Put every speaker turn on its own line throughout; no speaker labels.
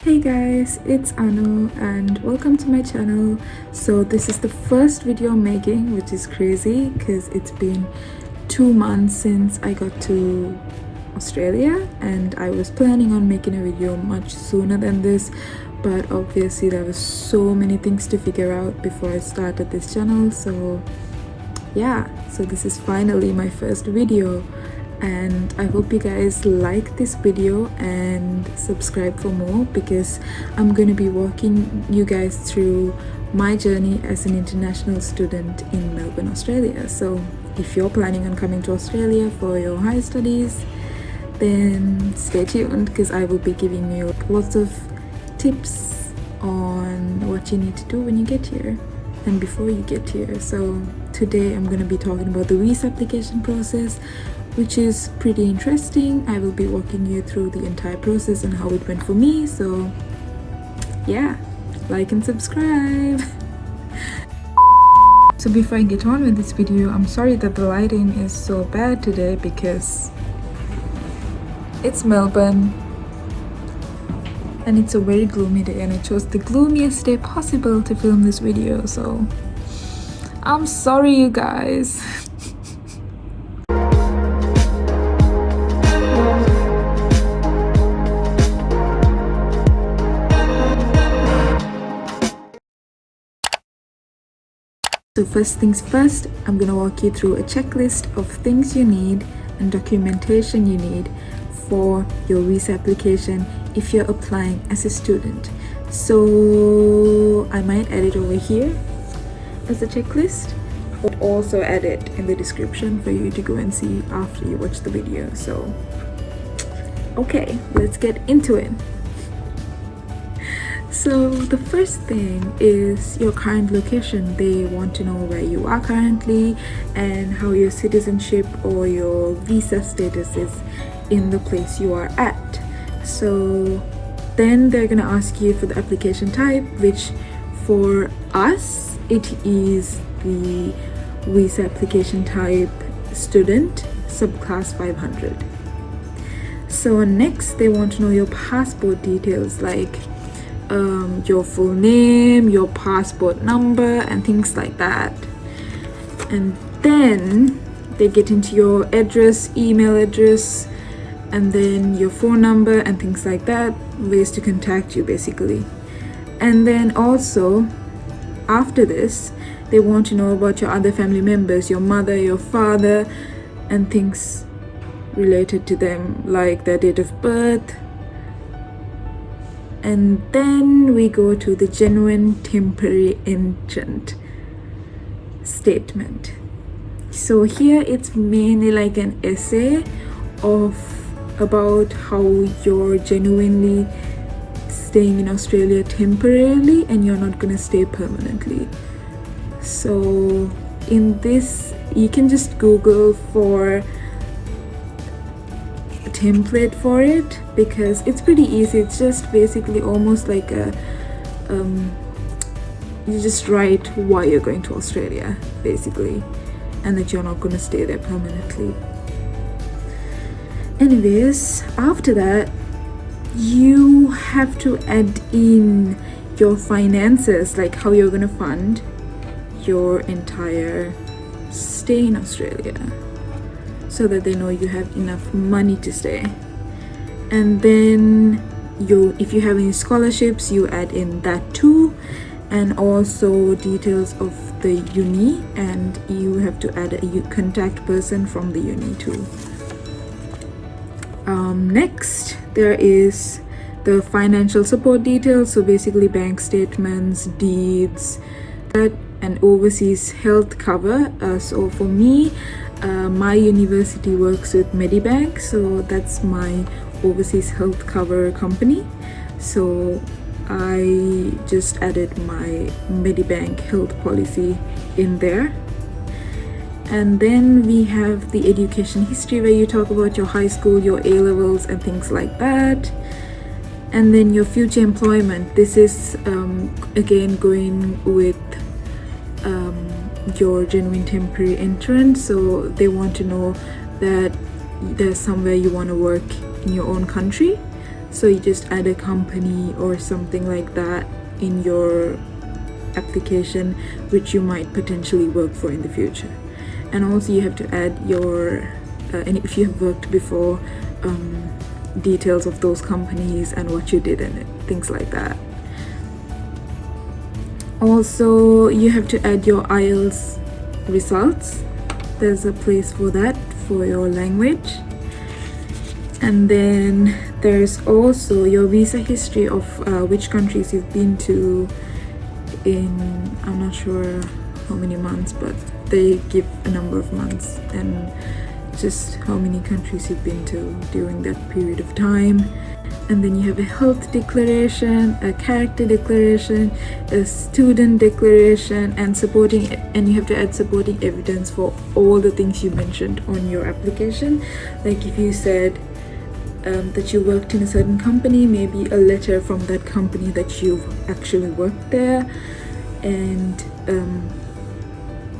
Hey guys, it's Anu and welcome to my channel. So this is the first video I'm making, which is crazy because it's been 2 months since I got to Australia and I was planning on making a video much sooner than this, but obviously there were so many things to figure out before I started this channel. So yeah, so this is finally my first video and I hope you guys like this video and subscribe for more because I'm going to be walking you guys through my journey as an international student in Melbourne, Australia. So if you're planning on coming to Australia for your higher studies, then stay tuned because I will be giving you lots of tips on what you need to do when you get here and before you get here. So today I'm going to be talking about the visa application process, which is pretty interesting. I will be walking you through the entire process and how it went for me. So yeah, like and subscribe. So before I get on with this video, I'm sorry that the lighting is so bad today because it's Melbourne and it's a very gloomy day and I chose the gloomiest day possible to film this video, so I'm sorry you guys. So first things first, I'm gonna walk you through a checklist of things you need and documentation you need for your visa application if you're applying as a student. So I might add it over here as a checklist, but also add it in the description for you to go and see after you watch the video. So okay, let's get into it. So the first thing is your current location. They want to know where you are currently and how your citizenship or your visa status is in the place you are at. So then they're gonna ask you for the application type, which for us it is the visa application type student subclass 500. So next they want to know your passport details, like your full name, your passport number and things like that. And then they get into your address, email address, and then your phone number and things like that, ways to contact you basically. And then also after this they want to know about your other family members, your mother, your father, and things related to them, like their date of birth. And then we go to the genuine temporary entrant statement. So here it's mainly like an essay of about how you're genuinely staying in Australia temporarily and you're not gonna stay permanently. So in this you can just Google for template for it because it's pretty easy. It's just basically almost like a you just write why you're going to Australia basically and that you're not going to stay there permanently. Anyways, after that you have to add in your finances, like how you're going to fund your entire stay in Australia, so that they know you have enough money to stay. And then if you have any scholarships, you add in that too, and also details of the uni, and you have to add a contact person from the uni too. Next there is the financial support details, so basically bank statements, deeds, that, and overseas health cover. So for me, my university works with Medibank, so that's my overseas health cover company. So I just added my Medibank health policy in there. And then we have the education history where you talk about your high school, your A-levels and things like that. And then your future employment. This is again going with your genuine temporary entrant. So they want to know that there's somewhere you want to work in your own country. So you just add a company or something like that in your application which you might potentially work for in the future. And also you have to add your and if you have worked before, details of those companies and what you did in it, things like that. Also, you have to add your IELTS results. There's a place for that for your language. And then there's also your visa history of which countries you've been to in, I'm not sure how many months, but they give a number of months and just how many countries you've been to during that period of time. And then you have a health declaration, a character declaration, a student declaration, and you have to add supporting evidence for all the things you mentioned on your application. Like if you said that you worked in a certain company, maybe a letter from that company that you've actually worked there, and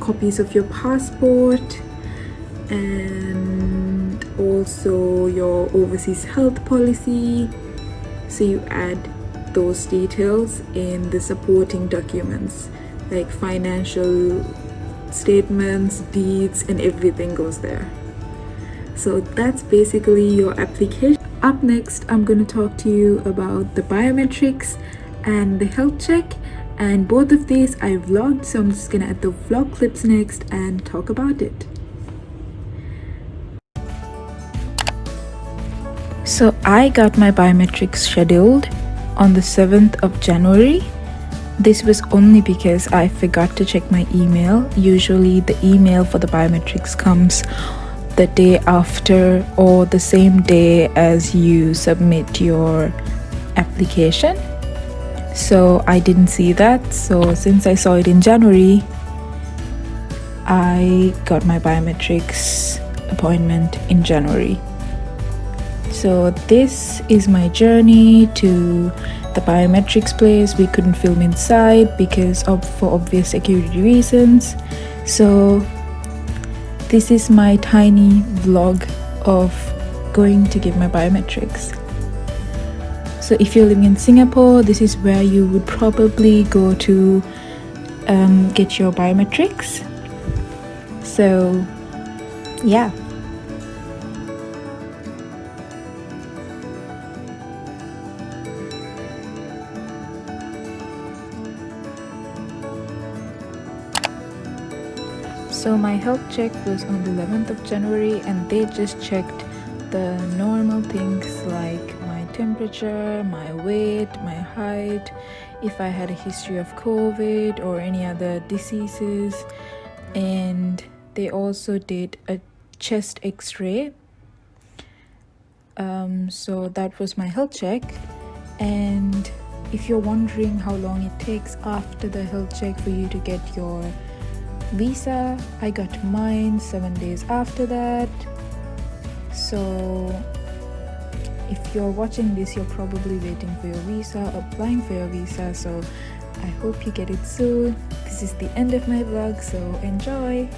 copies of your passport, and also your overseas health policy. So you add those details in the supporting documents, like financial statements, deeds, and everything goes there. So that's basically your application. Up next, I'm going to talk to you about the biometrics and the health check, and both of these I vlogged, so I'm just going to add the vlog clips next and talk about it. So I got my biometrics scheduled on the 7th of January. This was only because I forgot to check my email. Usually the email for the biometrics comes the day after or the same day as you submit your application. So I didn't see that. So since I saw it in January, I got my biometrics appointment in January. So this is my journey to the biometrics place. We couldn't film inside because for obvious security reasons. So this is my tiny vlog of going to give my biometrics. So if you're living in Singapore, this is where you would probably go to get your biometrics. So yeah. So my health check was on the 11th of January, and they just checked the normal things like my temperature, my weight, my height, if I had a history of COVID or any other diseases, and they also did a chest x-ray. So that was my health check. And if you're wondering how long it takes after the health check for you to get your visa, I got mine 7 days after that. So if you're watching this, you're probably waiting for your visa, applying for your visa. So I hope you get it soon. This is the end of my vlog, so enjoy,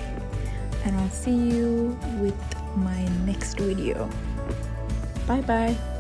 and I'll see you with my next video. Bye bye.